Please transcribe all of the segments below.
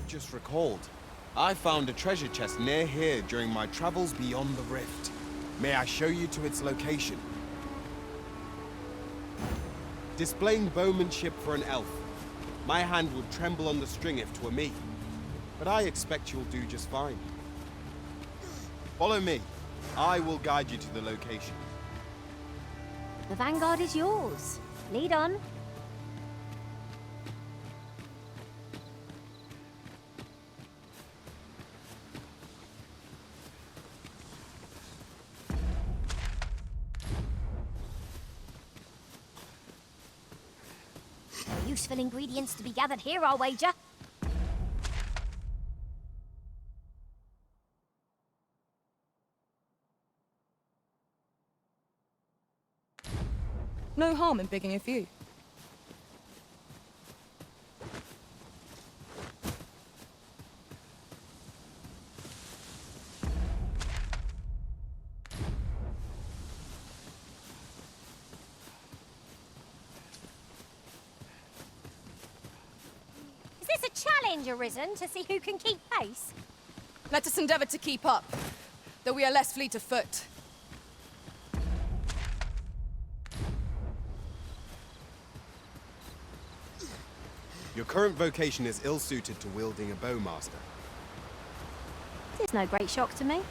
just recalled. I found a treasure chest near here during my travels beyond the rift. May I show you to its location? Displaying bowmanship for an elf. My hand would tremble on the string if 'twere me. But I expect you'll do just fine. Follow me. I will guide you to the location. The vanguard is yours. Lead on. No useful ingredients to be gathered here, I'll wager. No harm in picking a few. Is this a challenge arisen to see who can keep pace? Let us endeavor to keep up, though we are less fleet of foot. Your current vocation is ill-suited to wielding a bowmaster. It's no great shock to me.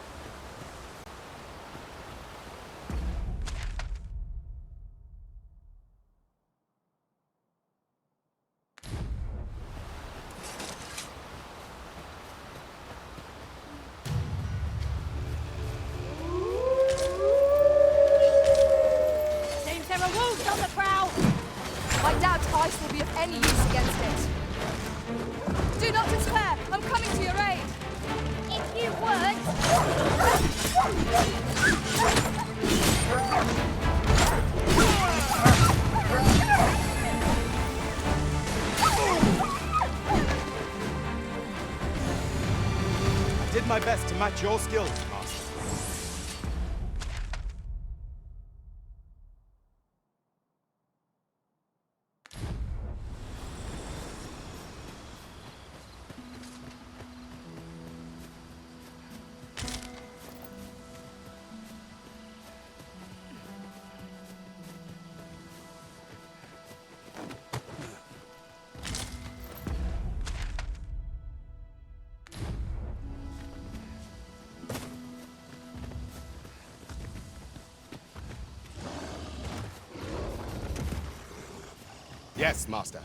Seems there are wolves on the prowl. I doubt ice will be of any use against it. Do not despair! I'm coming to your aid! If you would. I did my best to match your skills, Master. Yes, Master.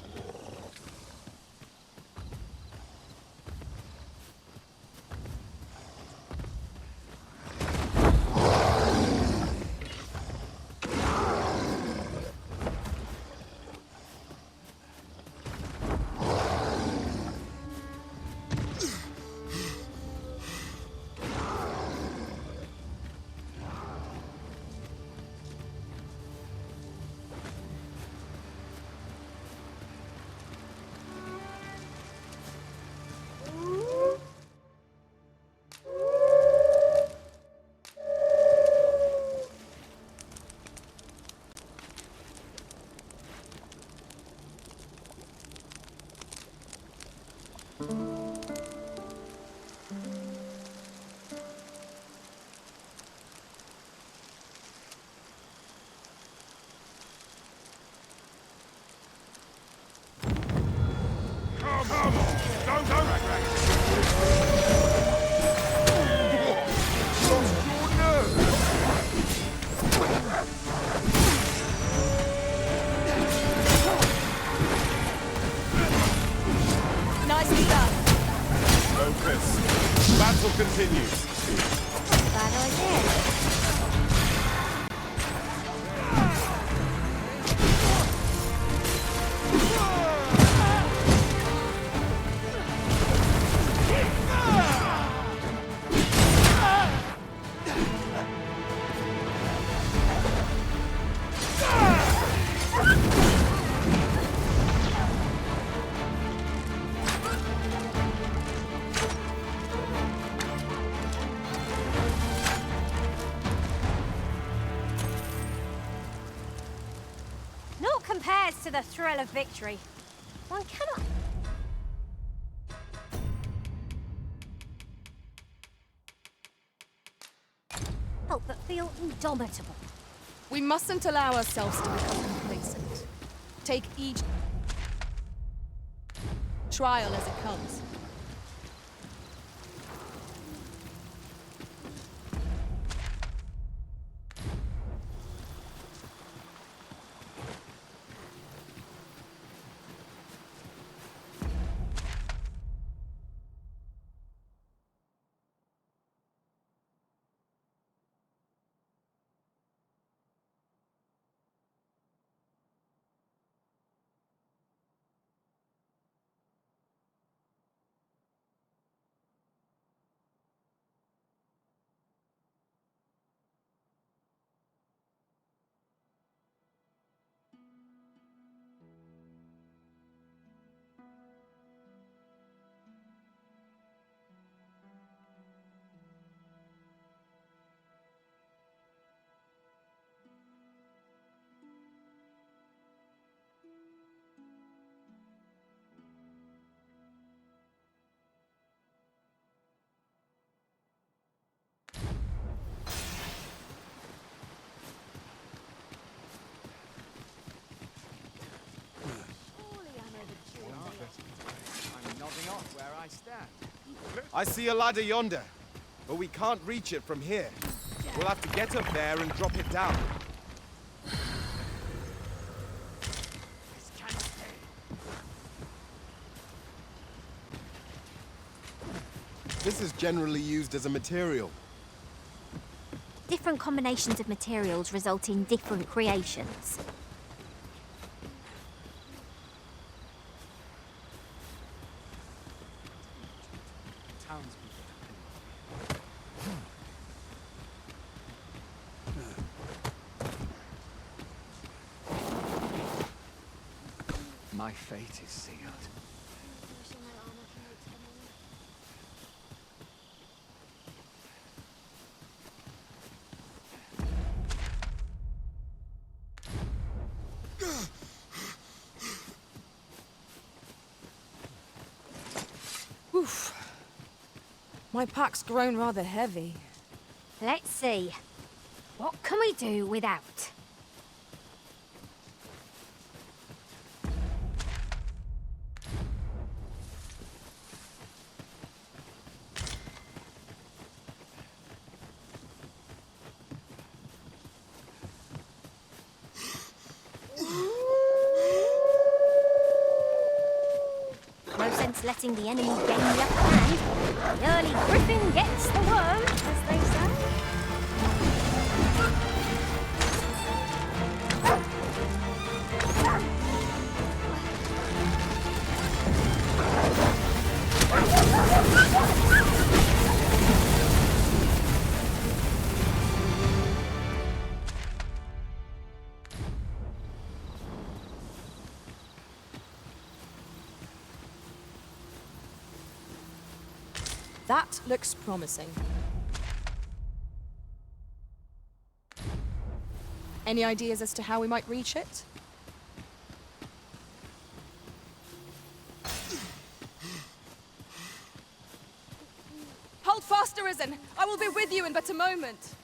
Nicely done. Focus. Battle continues. Bad idea. Naught compares to the thrill of victory. One cannot... help but feel indomitable. We mustn't allow ourselves to become complacent. Take each trial as it comes. I'm nodding off where I stand. I see a ladder yonder, but we can't reach it from here. We'll have to get up there and drop it down. This can't stay. This is generally used as a material. Different combinations of materials result in different creations. My fate is sealed. Oof. My pack's grown rather heavy. Let's see. What can we do without? No sense letting the enemy gain the upper hand. The early griffin gets the worm, as they say. That looks promising. Any ideas as to how we might reach it? Hold fast, Arisen! I will be with you in but a moment.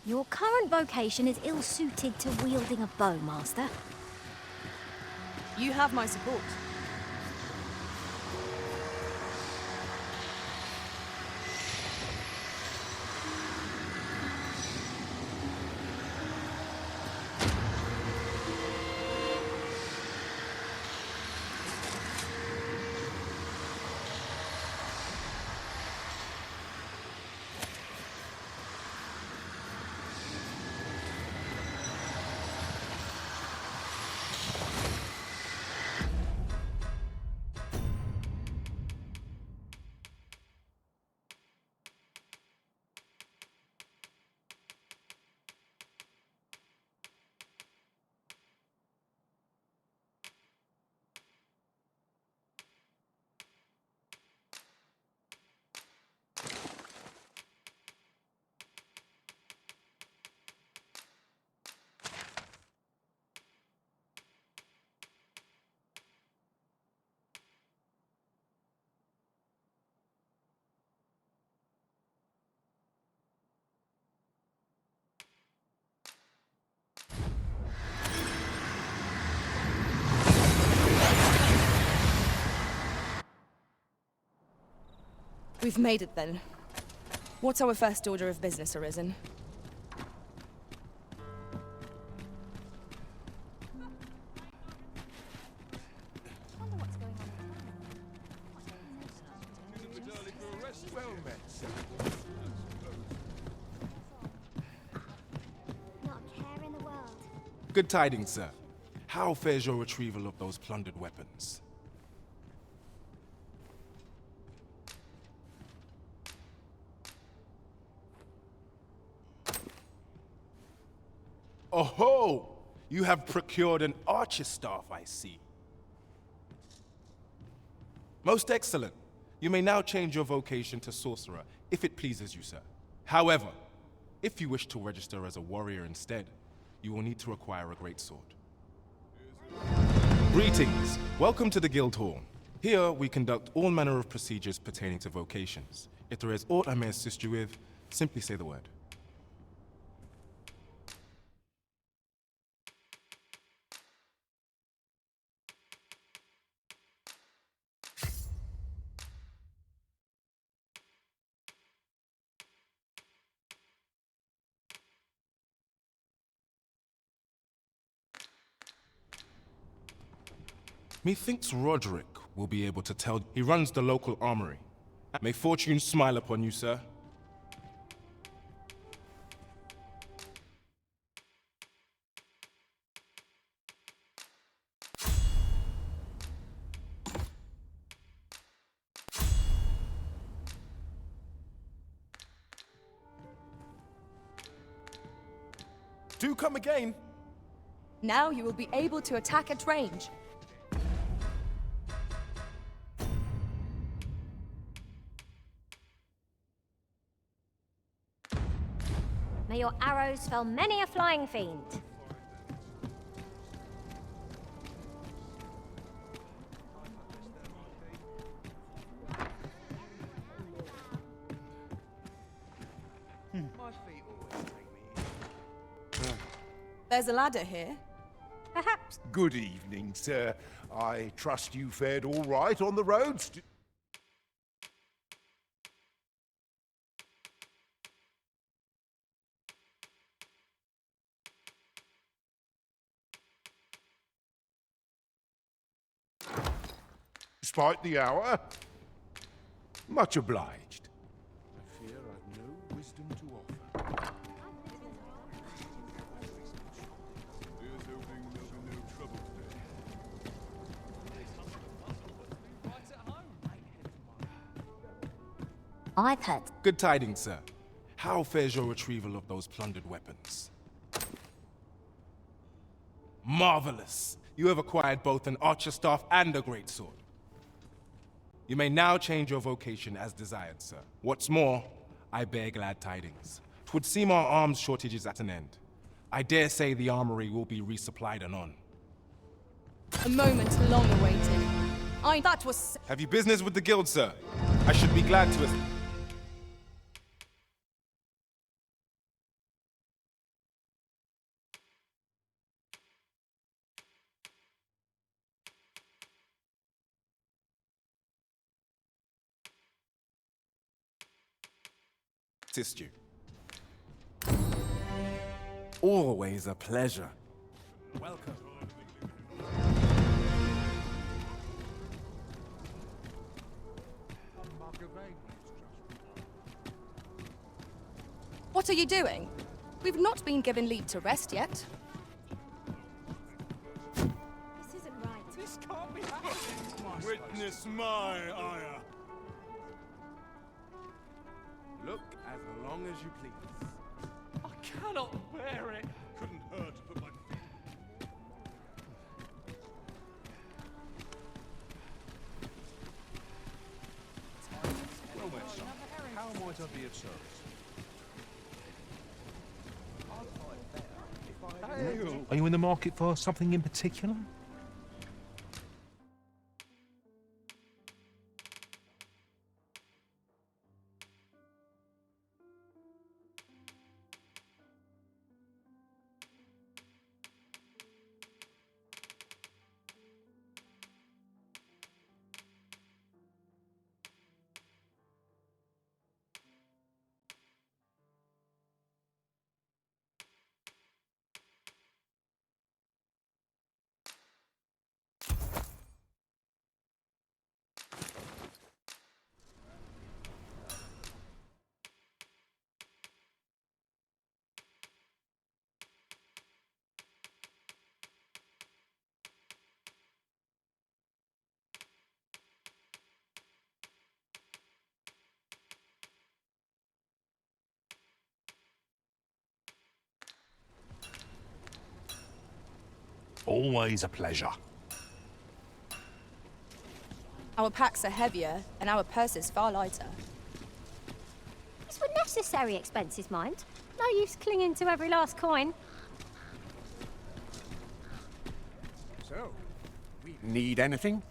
Your current vocation is ill-suited to wielding a bow, Master. You have my support. We've made it then. What's our first order of business, Arisen? Not a care in the world. Good tidings, sir. How fares your retrieval of those plundered weapons? Oh-ho! You have procured an archer staff, I see. Most excellent. You may now change your vocation to sorcerer, if it pleases you, sir. However, if you wish to register as a warrior instead, you will need to acquire a greatsword. Greetings. Welcome to the Guild Hall. Here, we conduct all manner of procedures pertaining to vocations. If there is aught I may assist you with, simply say the word. Methinks Roderick will be able to tell. He runs the local armory. May fortune smile upon you, sir. Do come again. Now you will be able to attack at range. May your arrows fell many a flying fiend. My feet always take me. There's a ladder here. Perhaps. Good evening, sir. I trust you fared all right on the roads. Despite the hour? Much obliged. I fear I've no wisdom to offer. I've heard. Good tidings, sir. How fares your retrieval of those plundered weapons? Marvelous! You have acquired both an archer staff and a greatsword. You may now change your vocation as desired, sir. What's more, I bear glad tidings. 'Twould seem our arms shortage is at an end. I dare say the armory will be resupplied anon. A moment long awaited. That was... Have you business with the guild, sir? I should be glad to assist you. Always a pleasure. Welcome. What are you doing? We've not been given leave to rest yet. This isn't right. This can't be happening. Witness my ire. Look as long as you please. I cannot bear it. Couldn't hurt to put my Well met, son. How might I be of service? Are you in the market for something in particular? Always a pleasure. Our packs are heavier, and our purses far lighter. These were necessary expenses, mind. No use clinging to every last coin. So, we need anything?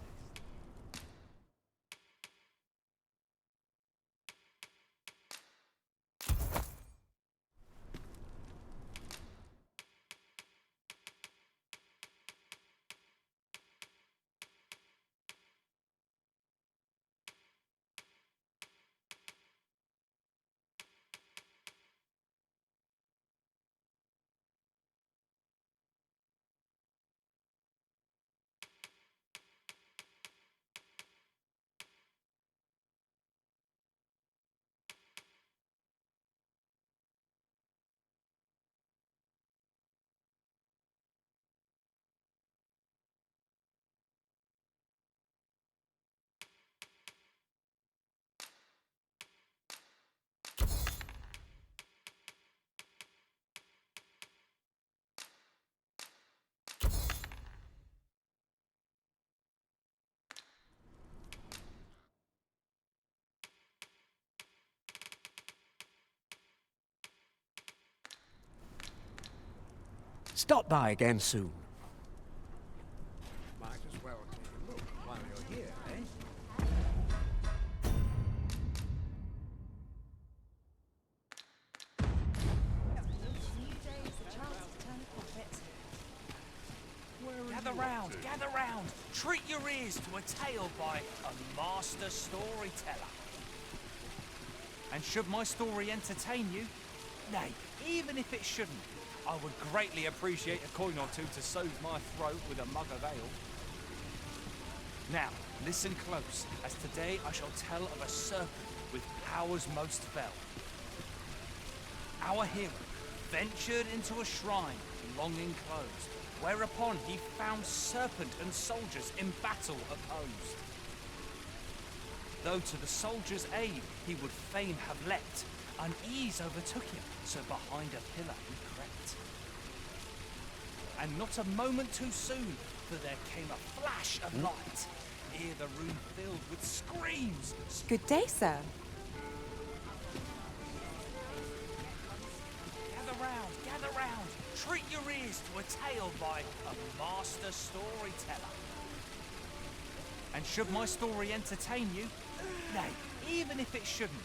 Stop by again soon. Might as well take a look while you're here, eh? Gather round. Treat your ears to a tale by a master storyteller. And should my story entertain you, nay, even if it shouldn't, I would greatly appreciate a coin or two to soothe my throat with a mug of ale. Now, listen close, as today I shall tell of a serpent with powers most fell. Our hero ventured into a shrine long enclosed, whereupon he found serpent and soldiers in battle opposed. Though to the soldiers' aid he would fain have leapt, unease overtook him, so behind a pillar he crept. And not a moment too soon, for there came a flash of light, ere the room filled with screams. Good day, sir. Gather round, treat your ears to a tale by a master storyteller. And should my story entertain you, nay, even if it shouldn't,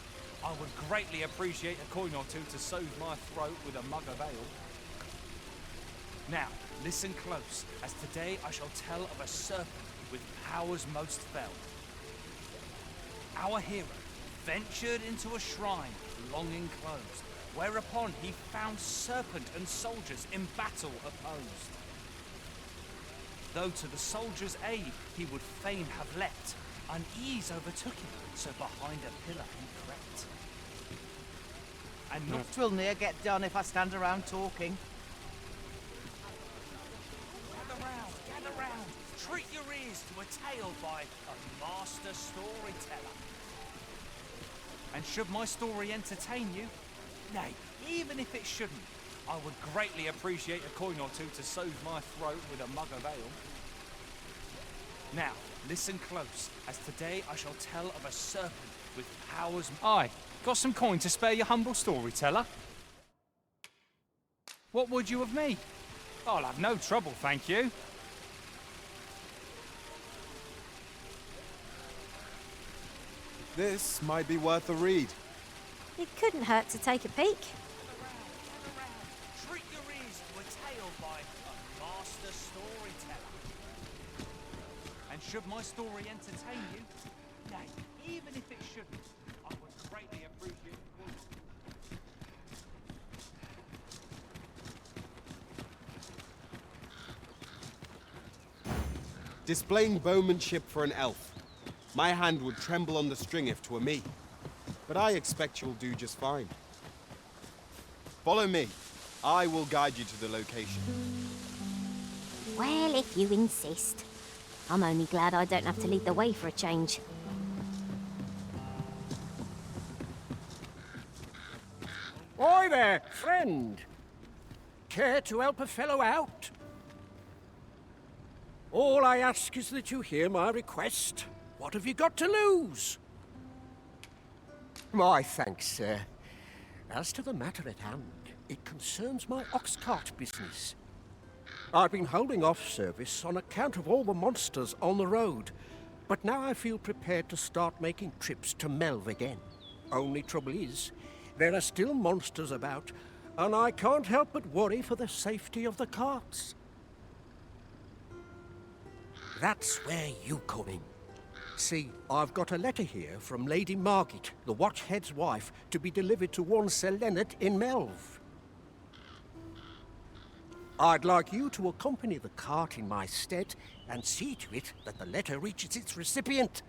I would greatly appreciate a coin or two to soothe my throat with a mug of ale. Now, listen close, as today I shall tell of a serpent with powers most fell. Our hero ventured into a shrine long enclosed, whereupon he found serpent and soldiers in battle opposed. Though to the soldiers' aid he would fain have leapt, unease overtook him, so behind a pillar he crept. And not Twill near get done if I stand around talking. gather round, treat your ears to a tale by a master storyteller. And should my story entertain you, nay, even if it shouldn't, I would greatly appreciate a coin or two to soothe my throat with a mug of ale. Now, listen close, as today I shall tell of a serpent with powers... Aye, got some coin to spare your humble storyteller? What would you of me? I'll have no trouble, thank you. This might be worth a read. It couldn't hurt to take a peek. Treat your ears to a tale by a master storyteller. And should my story entertain you, nay, even if it shouldn't, I would greatly appreciate the Displaying bowmanship for an elf. My hand would tremble on the string if 'twere me. But I expect you'll do just fine. Follow me. I will guide you to the location. Well, if you insist. I'm only glad I don't have to lead the way for a change. Oi there, friend. Care to help a fellow out? All I ask is that you hear my request. What have you got to lose? My thanks, sir. As to the matter at hand, it concerns my ox cart business. I've been holding off service on account of all the monsters on the road, but now I feel prepared to start making trips to Melv again. Only trouble is, there are still monsters about, and I can't help but worry for the safety of the carts. That's where you come in. See, I've got a letter here from Lady Margit, the Watchhead's wife, to be delivered to one Sir Leonard in Melv. I'd like you to accompany the cart in my stead and see to it that the letter reaches its recipient.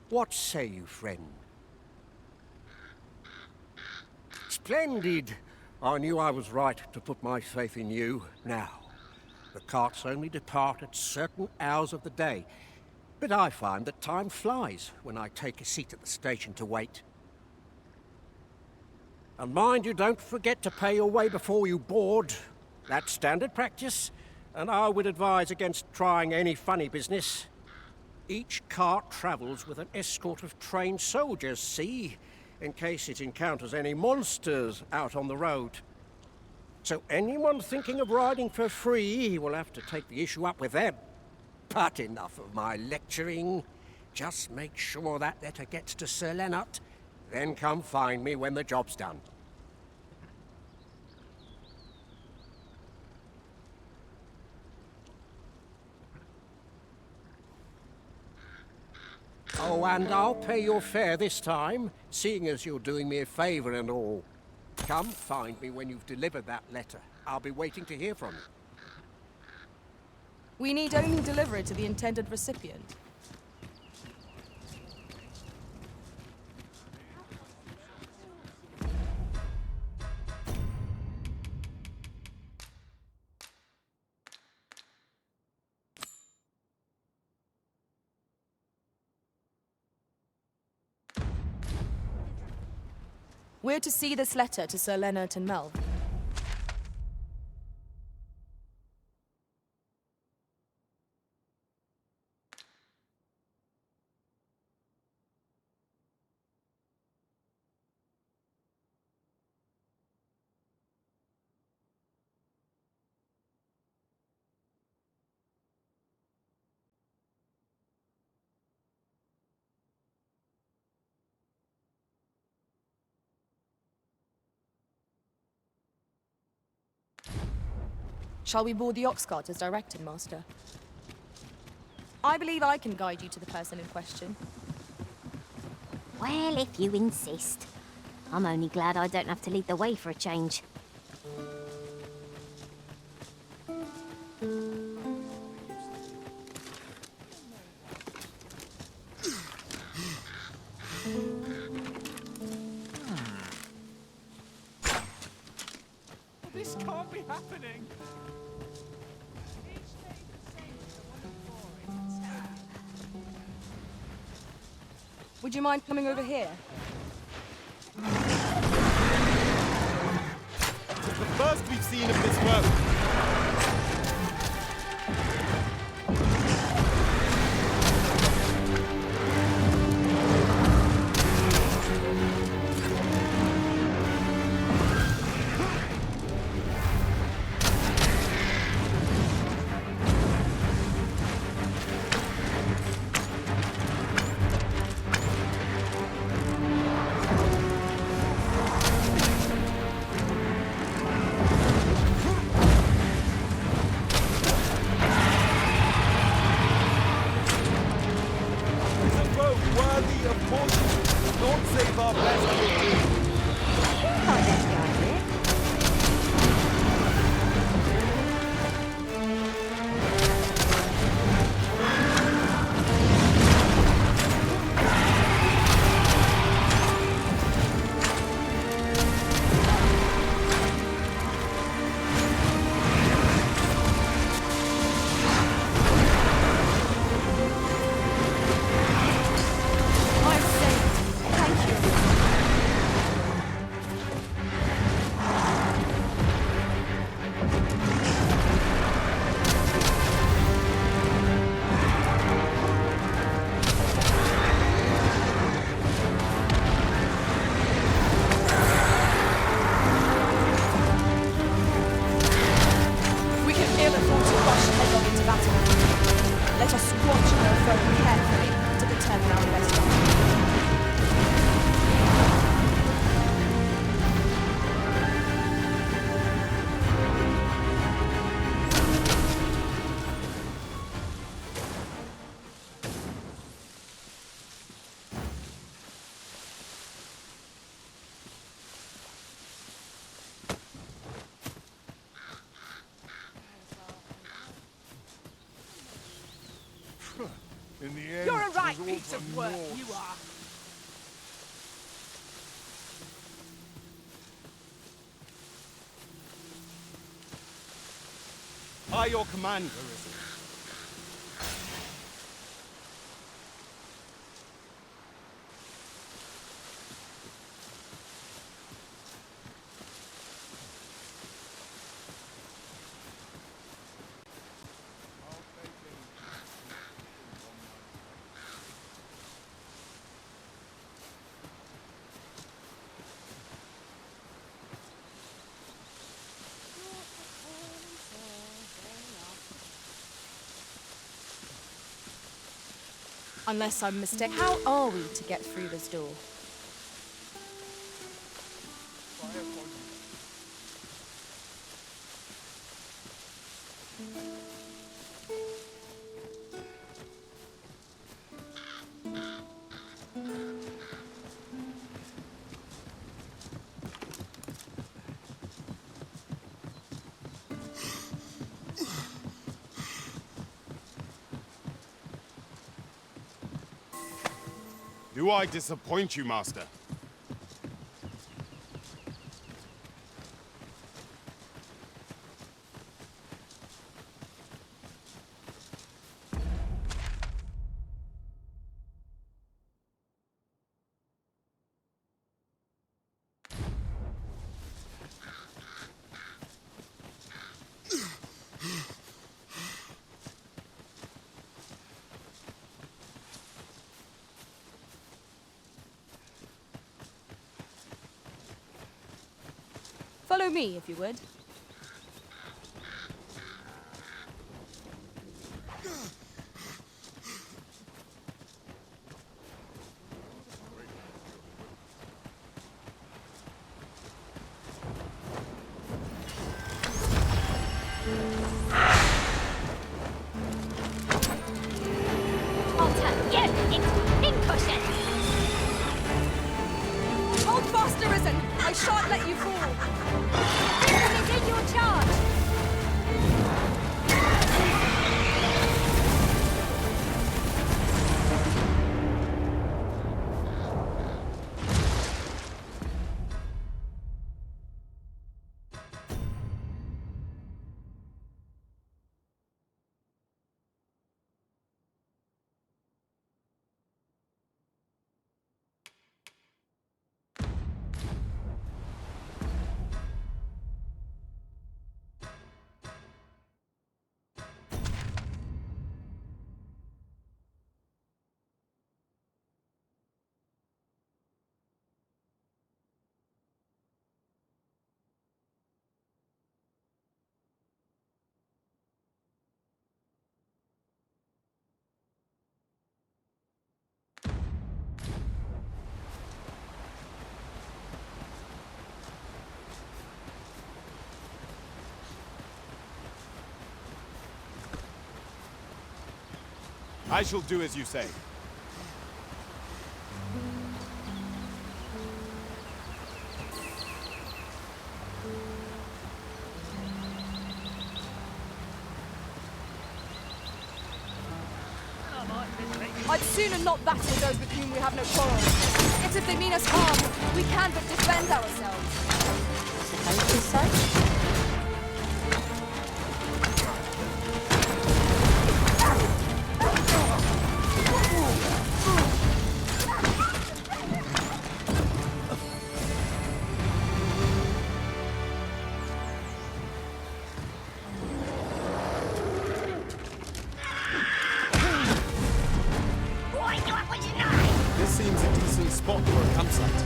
What say you, friend? Splendid! I knew I was right to put my faith in you. Now, the carts only depart at certain hours of the day, but I find that time flies when I take a seat at the station to wait. And mind you don't forget to pay your way before you board. That's standard practice, and I would advise against trying any funny business. Each cart travels with an escort of trained soldiers, see, in case it encounters any monsters out on the road. So anyone thinking of riding for free will have to take the issue up with them. But enough of my lecturing. Just make sure that letter gets to Sir Leonard, then come find me when the job's done. Oh, and I'll pay your fare this time, seeing as you're doing me a favour and all. Come find me when you've delivered that letter. I'll be waiting to hear from you. We need only deliver it to the intended recipient. We're to see this letter to Sir Leonard and Melv. Shall we board the ox cart as directed, Master? I believe I can guide you to the person in question. Well, if you insist. I'm only glad I don't have to lead the way for a change. This can't be happening. Would you mind coming over here? It's the first we've seen of this work. Don't save our best. in the end. You're a right it was all piece of for work, naught. you are. By your command, Arisen. Unless I'm mistaken, how are we to get through this door? Do I disappoint you, Master? Follow me, if you would. I'll turn you into pincushion. Hold fast, Arisen! I shan't let you fall! This is in your charge. I shall do as you say. I'd sooner not battle those with whom we have no quarrel. Yet if they mean us harm, we can but defend ourselves. Suppose so. This seems a decent spot for a campsite.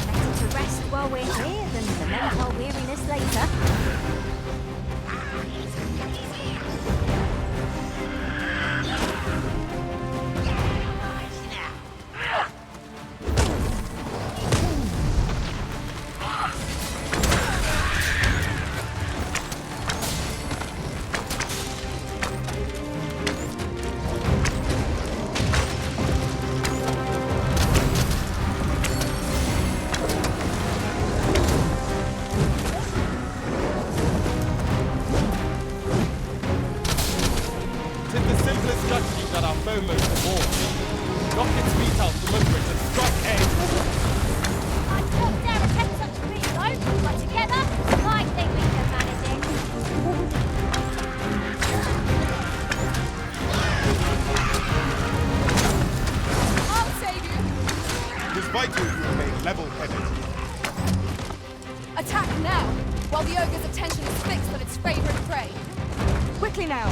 Better to rest while we're here than lament our weariness later. Knock its feet out from under it and strike aim! I don't dare attempt such a reload, but together, I think we can manage it. I'll save you. It is vital you remain level-headed. Attack now, while the ogre's attention is fixed on its favorite prey. Quickly now.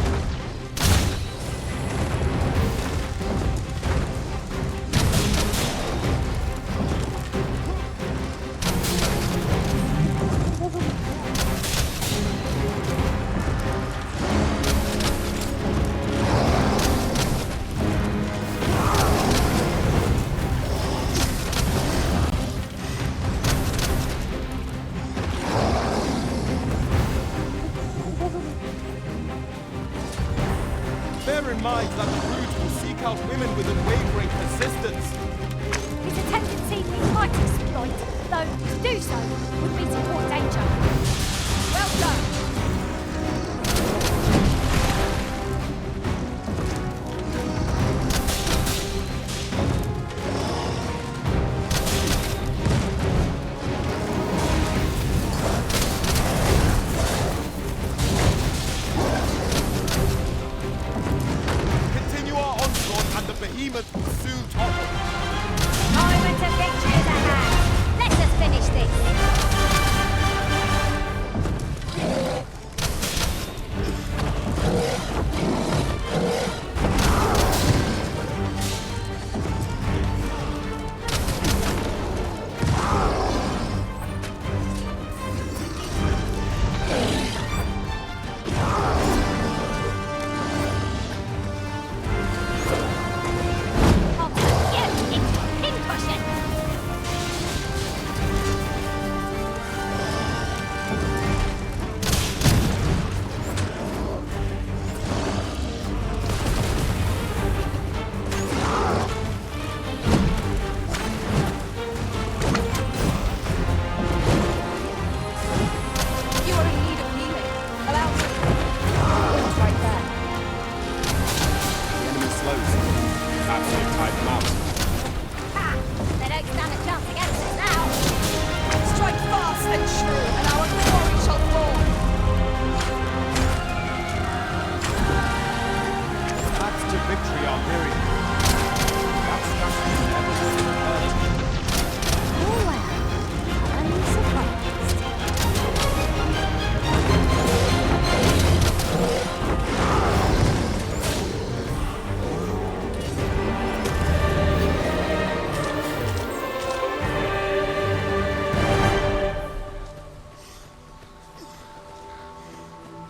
Bear in mind that the brute will seek out women with unwavering persistence. It's a tendency we might exploit, though to do so would be to court danger. Well done. Continue our onslaught and the behemoth will soon topple. Moment of victory is at hand. Let us finish this. I'll turn you into a pincushion. You are in need of healing. Allow me. It's right there. The enemy slows. Perhaps we have tied them out. Ha! They don't stand a chance against us now. Strike fast and true, and our glory shall fall. Paths to victory are myriad. That strategy never would have occurred to me. Oh well, I'm surprised.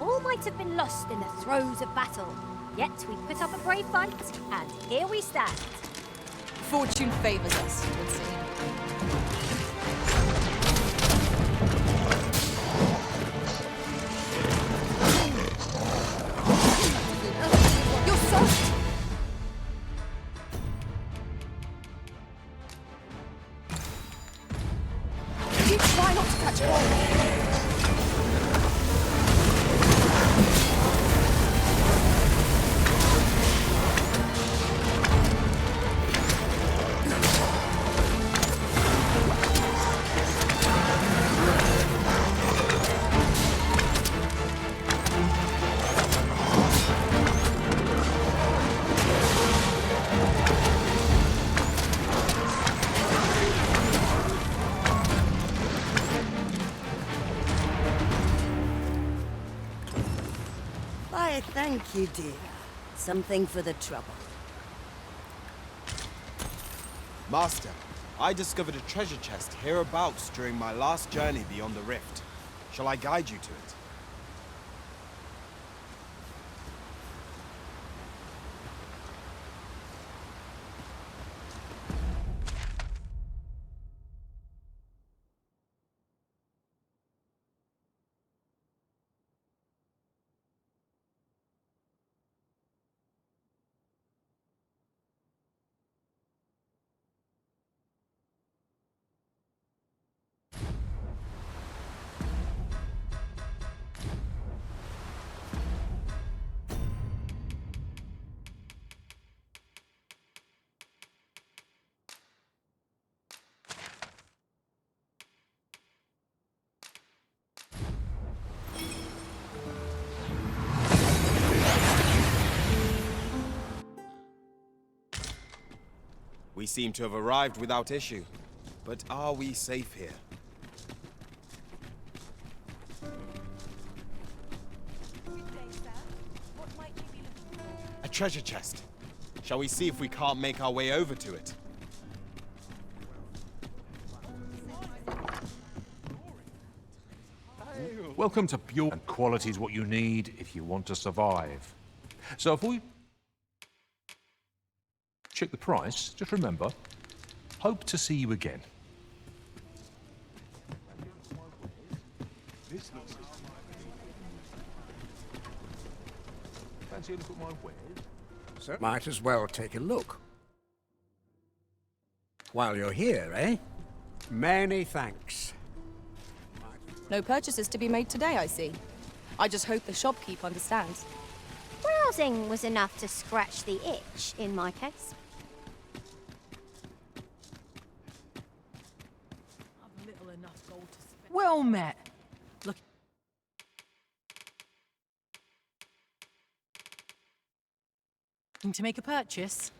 All might have been lost in the throes of battle, yet we put up a brave fight, and here we stand. Fortune favors us, it would seem. You're soft. You try not to catch cold. Why, thank you, dear. Something for the trouble. Master, I discovered a treasure chest hereabouts during my last journey beyond the rift. Shall I guide you to it? We seem to have arrived without issue. But are we safe here? A treasure chest. Shall we see if we can't make our way over to it? Welcome to Pure, and quality is what you need if you want to survive. So if we check the price, just remember, hope to see you again. Fancy a look at my wares? So might as well take a look. While you're here, eh? Many thanks. No purchases to be made today, I see. I just hope the shopkeep understands. Browsing was enough to scratch the itch, in my case. Well met. Look. To make a purchase.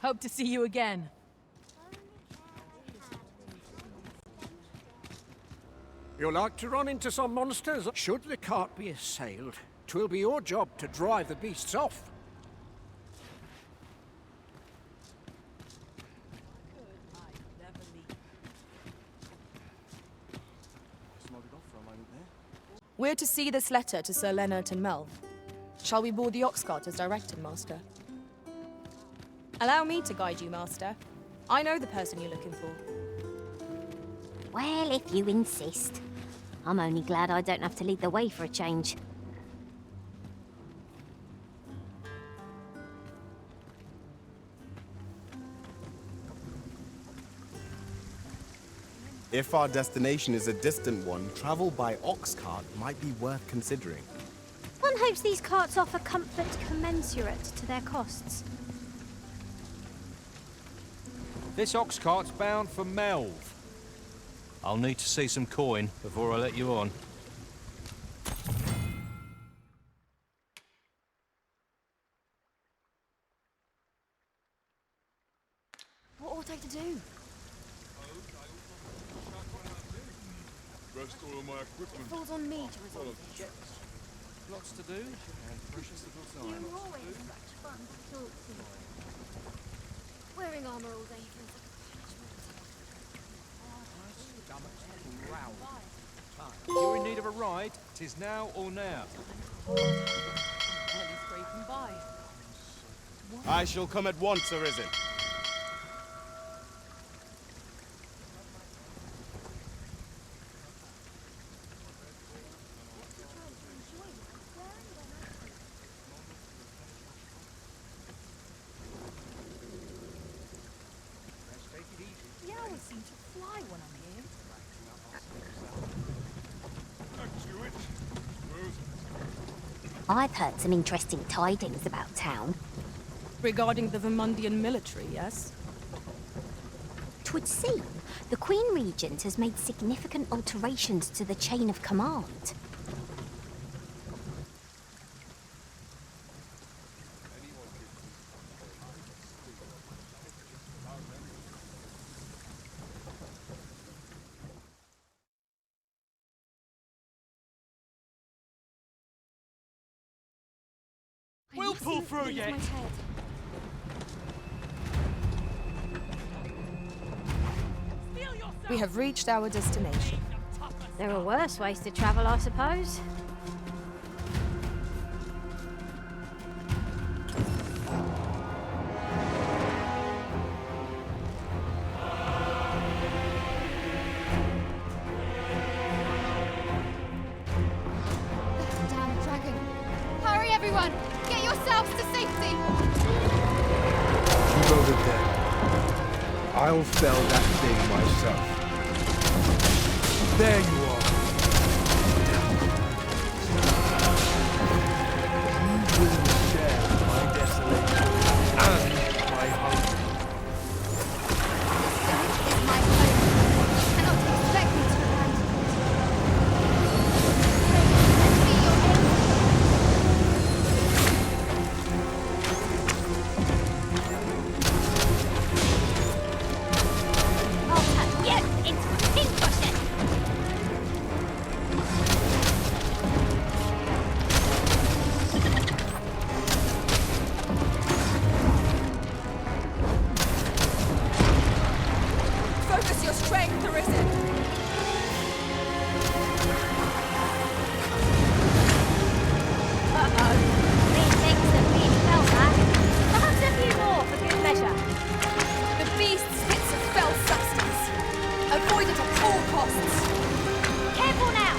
Hope to see you again. You'll like to run into some monsters? Should the cart be assailed, 'twill be your job to drive the beasts off. We're to see this letter to Sir Leonard and Melv. Shall we board the ox cart as directed, Master? Allow me to guide you, Master. I know the person you're looking for. Well, if you insist. I'm only glad I don't have to lead the way for a change. If our destination is a distant one, travel by ox cart might be worth considering. One hopes these carts offer comfort commensurate to their costs. This ox cart's bound for Melv. I'll need to see some coin before I let you on. What ought I to do? It falls on me to resolve this. Lots to do and precious little time. You're always such fun to talk to. Wearing armor all day feels like You're in need of a ride? 'Tis now or now. I shall come at once, Arisen. The hours seem to fly when I'm here. I've heard some interesting tidings about town. Regarding the Vermundian military, yes? 'Twould seem the Queen Regent has made significant alterations to the chain of command. We'll pull through yet. We have reached our destination. There are worse ways to travel, I suppose. Damn dragon! Hurry, everyone! Get yourselves to safety! You go to death. I'll fell that thing myself. There you are. You will share my desolation and my hunger. This is my home. You cannot expect me to abandon it. Be your enemy. strength, Arisen! Uh-oh. These things have been fell back. Perhaps a few more for good measure. The beast spits of fell substance. Avoid it at all costs. Careful now!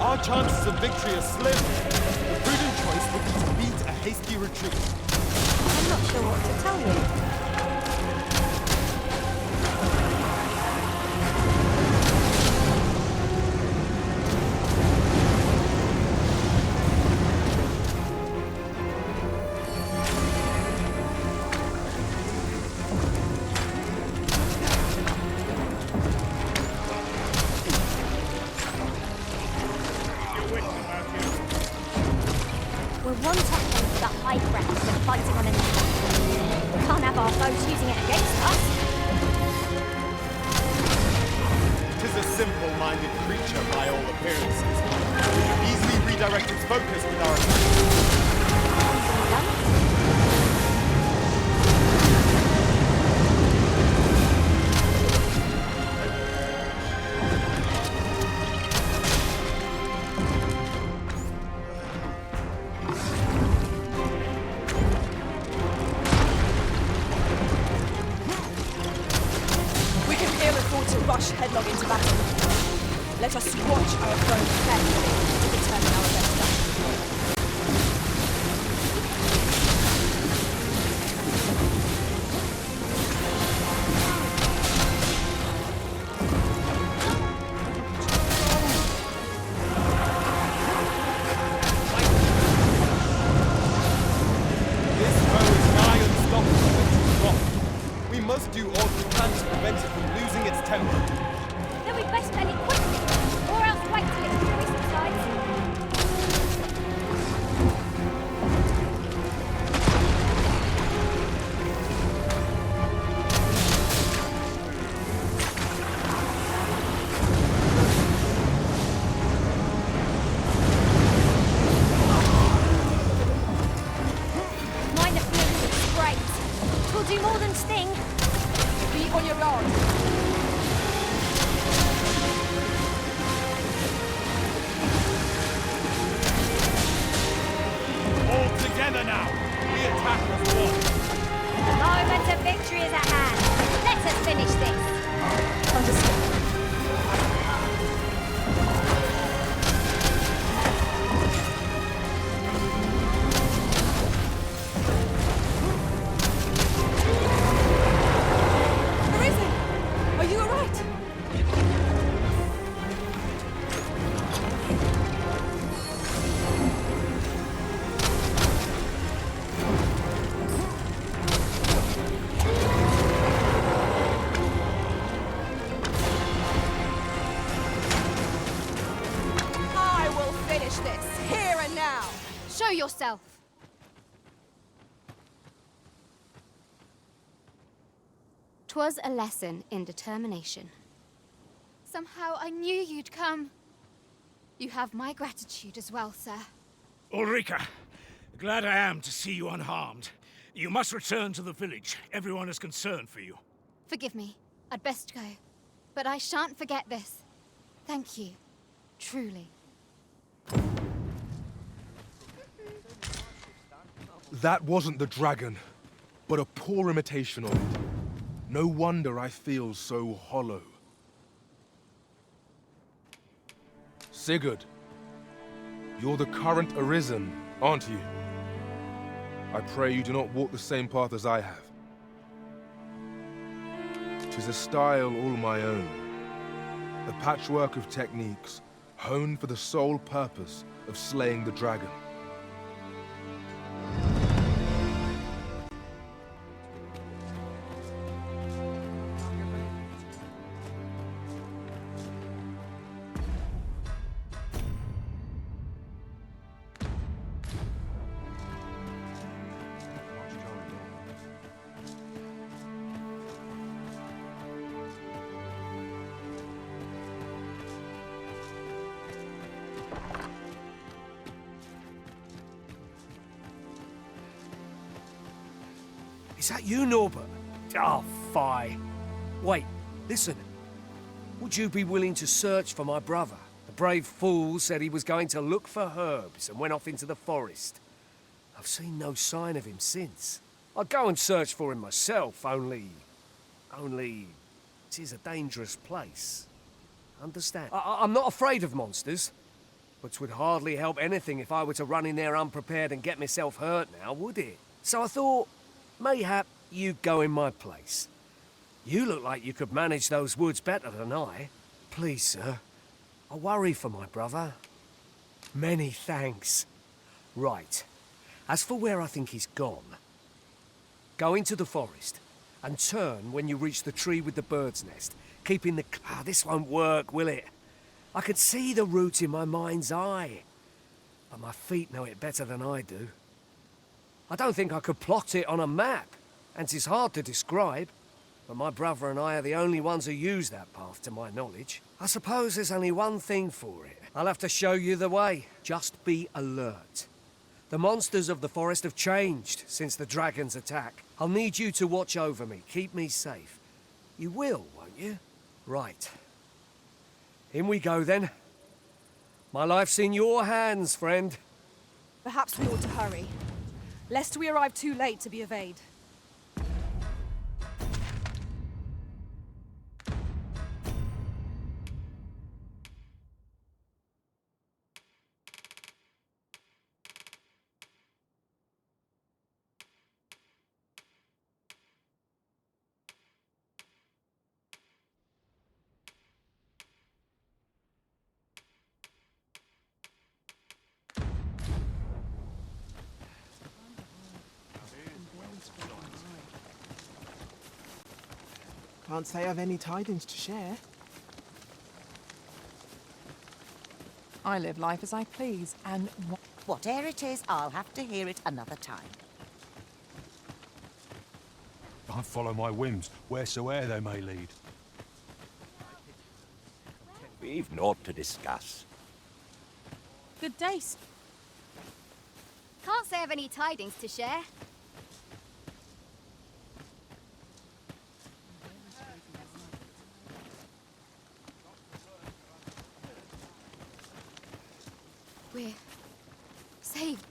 Our chances of victory are slim. The prudent choice would be to beat a hasty retreat. I'm not sure what to tell you. We're one top one for the high ground when fighting on enemy ground. We can't have our foes using it against us. Tis a simple-minded creature by all appearances. We can easily redirect its focus with our attack. We can ill afford to rush headlong into battle. Let us watch our foes carefully to determine our best strategy. This foe is nigh unstoppable when it is dropped. We must do all we can to prevent it from losing its temper. Then we'd best spell it quickly, or else wait till its fury subsides. Mind the fumes it sprays. Will do more than sting. Be on your guard. All together now. We attack as one. The moment of victory is at hand. Let us finish this. Understood. Arisen! Are you alright? I will finish this, here and now! Show yourself. 'Twas a lesson in determination. Somehow I knew you'd come. You have my gratitude as well, sir. Ulrika, glad I am to see you unharmed. You must return to the village. Everyone is concerned for you. Forgive me. I'd best go. But I shan't forget this. Thank you. Truly. That wasn't the dragon, but a poor imitation of it. No wonder I feel so hollow. Sigurd, you're the current Arisen, aren't you? I pray you do not walk the same path as I have. 'Tis a style all my own. A patchwork of techniques, honed for the sole purpose of slaying the dragon. Is that you, Norbert? Oh, fie. Wait, listen. Would you be willing to search for my brother? The brave fool said he was going to look for herbs and went off into the forest. I've seen no sign of him since. I'd go and search for him myself, only... It is a dangerous place. Understand? I'm not afraid of monsters, but 'twould hardly help anything if I were to run in there unprepared and get myself hurt now, would it? So I thought, mayhap you'd go in my place. You look like you could manage those woods better than I. Please, sir. I worry for my brother. Many thanks. Right. As for where I think he's gone, go into the forest and turn when you reach the tree with the bird's nest, keeping the... this won't work, will it? I can see the route in my mind's eye, but my feet know it better than I do. I don't think I could plot it on a map, and 'tis hard to describe, but my brother and I are the only ones who use that path to my knowledge. I suppose there's only one thing for it. I'll have to show you the way. Just be alert. The monsters of the forest have changed since the dragon's attack. I'll need you to watch over me, keep me safe. You will, won't you? Right. In we go, then. My life's in your hands, friend. Perhaps we ought to hurry, lest we arrive too late to be obeyed. Can't say I've any tidings to share. I live life as I please, and Whate'er it is, I'll have to hear it another time. I follow my whims, wheresoe'er they may lead. We've naught to discuss. good day. Can't say I've any tidings to share. We're saved.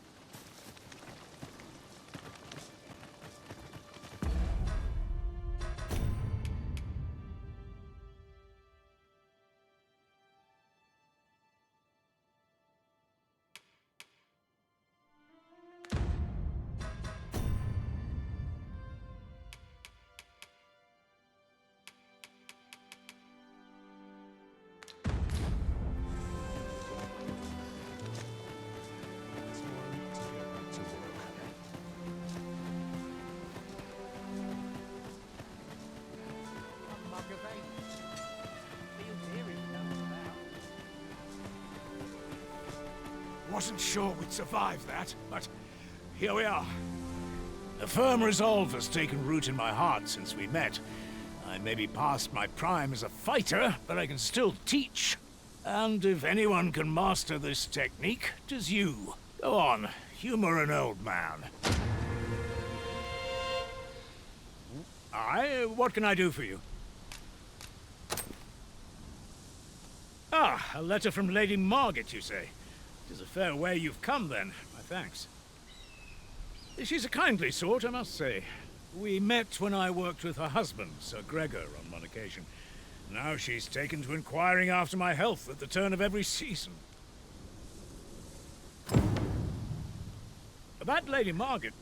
Wasn't sure we'd survive that, but here we are. A firm resolve has taken root in my heart since we met. I may be past my prime as a fighter, but I can still teach. And if anyone can master this technique, 'tis you. Go on, humor an old man. Aye, what can I do for you? Ah, a letter from Lady Margaret, you say? 'Tis a fair way you've come, then. My thanks. She's a kindly sort, I must say. We met when I worked with her husband, Sir Gregor, on one occasion. Now she's taken to inquiring after my health at the turn of every season. That Lady Margaret...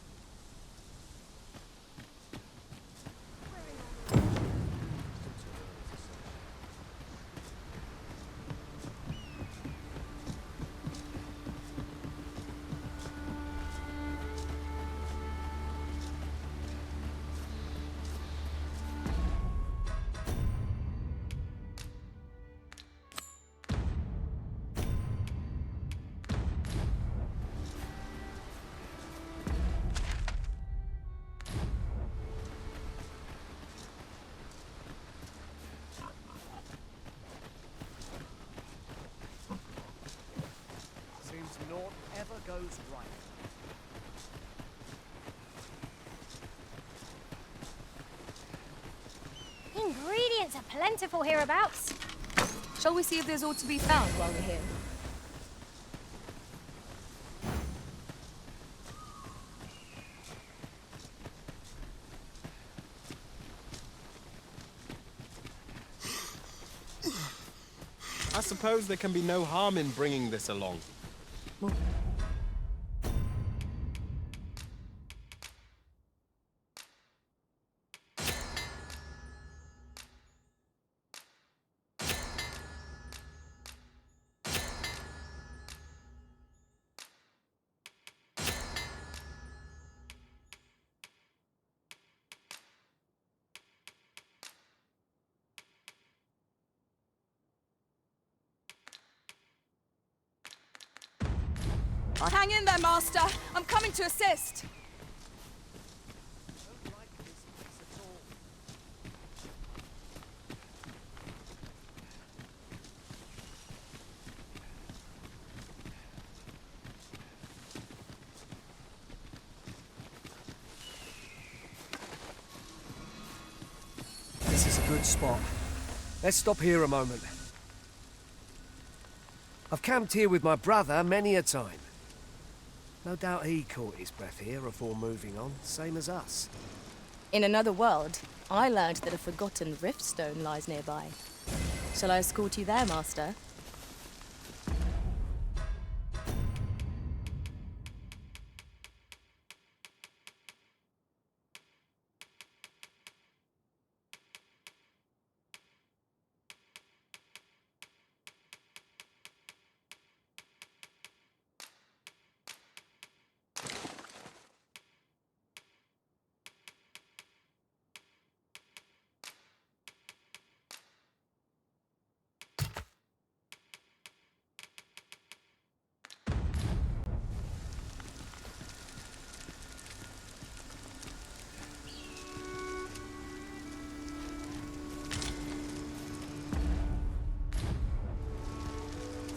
Seems naught ever goes right. plentiful hereabouts. Shall we see if there's aught to be found while we're here? I suppose there can be no harm in bringing this along. Hang in there, Master. I'm coming to assist. This is a good spot. Let's stop here a moment. I've camped here with my brother many a time. No doubt he caught his breath here before moving on, same as us. In another world, I learned that a forgotten riftstone lies nearby. Shall I escort you there, Master?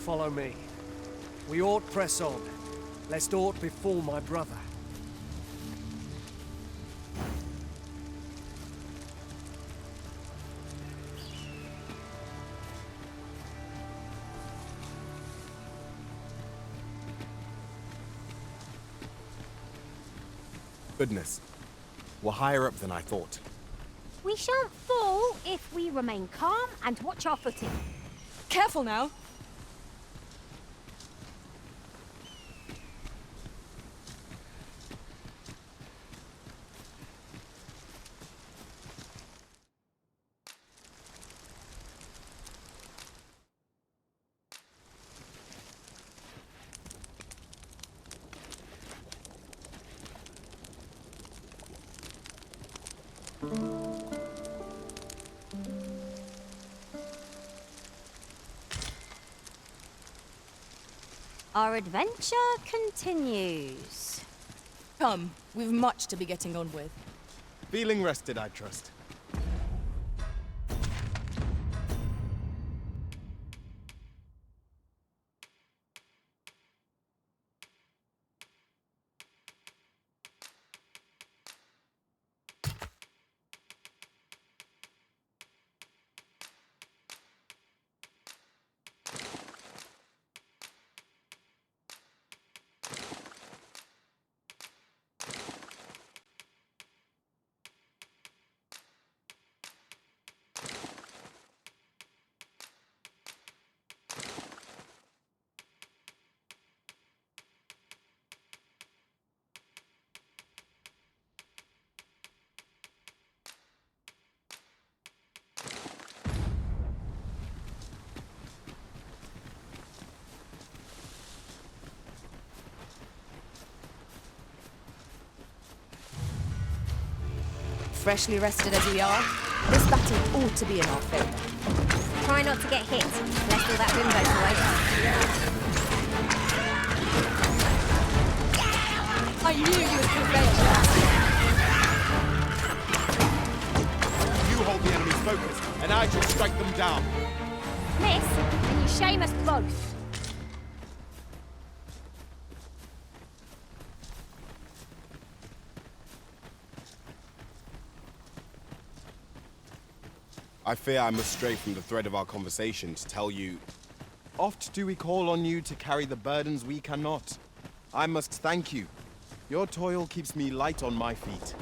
Follow me. We ought press on, lest aught befall my brother. Goodness. We're higher up than I thought. We shan't fall if we remain calm and watch our footing. Careful now. Our adventure continues. Come, we've much to be getting on with. Feeling rested, I trust. Freshly rested as we are, this battle ought to be in our favour. Try not to get hit, lest all that wind goes away. I knew you would prevail. You hold the enemy's focus, and I shall strike them down. Miss, and you shame us both. I fear I must stray from the thread of our conversation to tell you... Oft do we call on you to carry the burdens we cannot. I must thank you. Your toil keeps me light on my feet.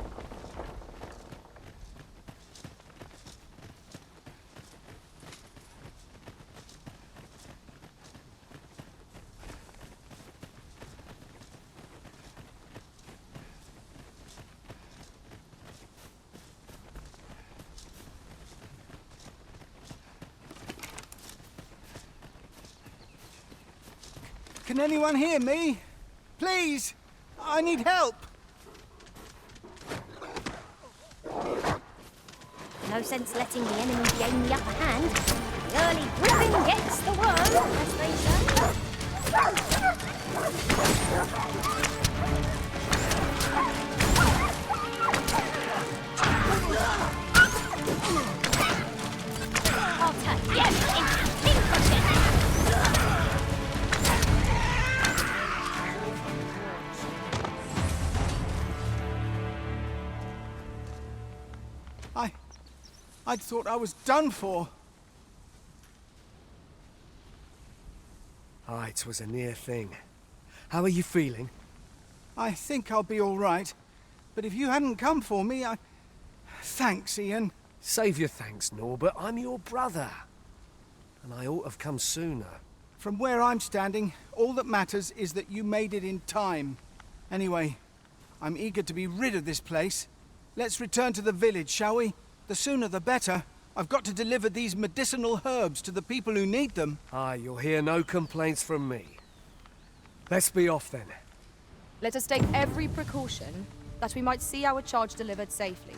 Can anyone hear me? Please! I need help! No sense letting the enemy gain the upper hand. The early griffin gets the worm, as they say. I'll turn you into pincushion. I'd thought I was done for. Ah, it was a near thing. How are you feeling? I think I'll be all right. But if you hadn't come for me, Thanks, Ian. Save your thanks, Norbert. I'm your brother. And I ought to have come sooner. From where I'm standing, all that matters is that you made it in time. Anyway, I'm eager to be rid of this place. Let's return to the village, shall we? The sooner the better. I've got to deliver these medicinal herbs to the people who need them. Ah, you'll hear no complaints from me. Let's be off then. Let us take every precaution that we might see our charge delivered safely.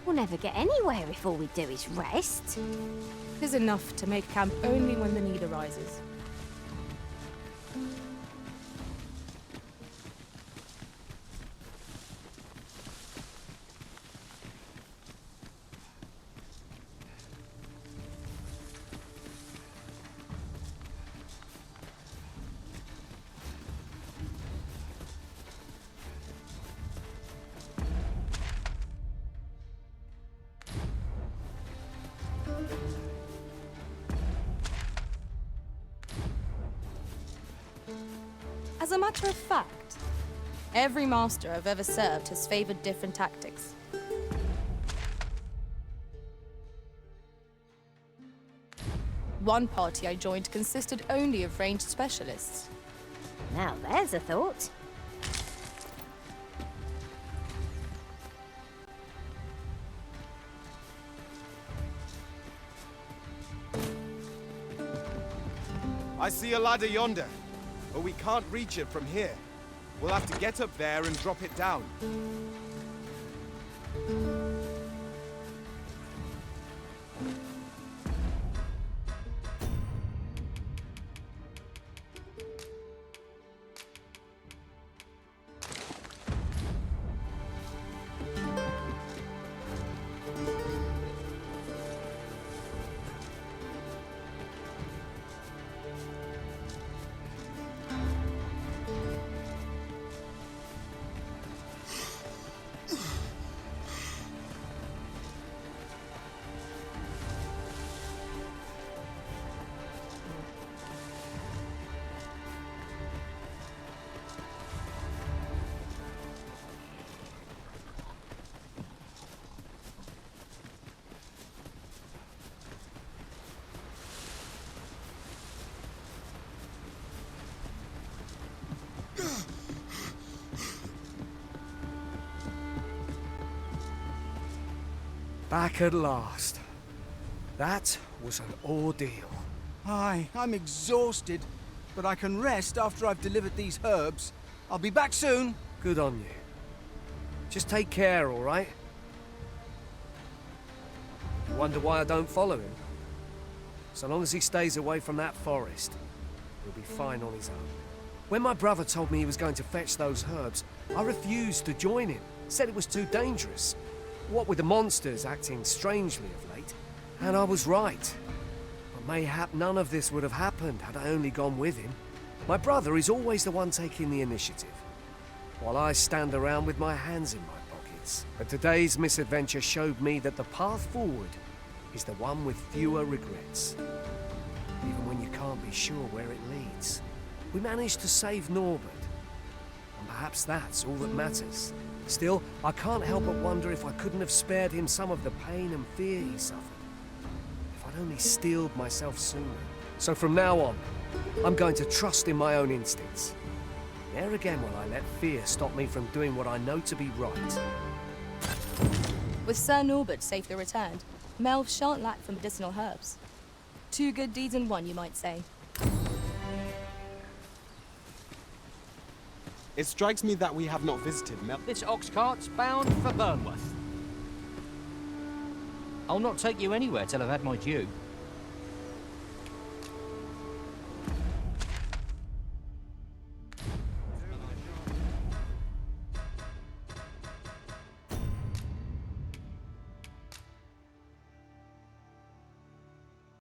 We'll never get anywhere if all we do is rest. 'Tis enough to make camp only when the need arises. As a matter of fact, every master I've ever served has favored different tactics. One party I joined consisted only of ranged specialists. Now there's a thought. I see a ladder yonder, but we can't reach it from here. We'll have to get up there and drop it down. Back at last. That was an ordeal. Aye, I'm exhausted, but I can rest after I've delivered these herbs. I'll be back soon. Good on you. Just take care, all right? You wonder why I don't follow him? So long as he stays away from that forest, he'll be fine on his own. When my brother told me he was going to fetch those herbs, I refused to join him. Said it was too dangerous. What with the monsters acting strangely of late. And I was right. But mayhap none of this would have happened had I only gone with him. My brother is always the one taking the initiative, while I stand around with my hands in my pockets. But today's misadventure showed me that the path forward is the one with fewer regrets. Even when you can't be sure where it leads. We managed to save Norbert, and perhaps that's all that matters. Still, I can't help but wonder if I couldn't have spared him some of the pain and fear he suffered. If I'd only steeled myself sooner. So from now on, I'm going to trust in my own instincts. Ne'er again will I let fear stop me from doing what I know to be right. With Sir Norbert safely returned, Melv shan't lack for medicinal herbs. 2 good deeds in one, you might say. It strikes me that we have not visited Mel. This ox cart's bound for Burnworth. I'll not take you anywhere till I've had my due.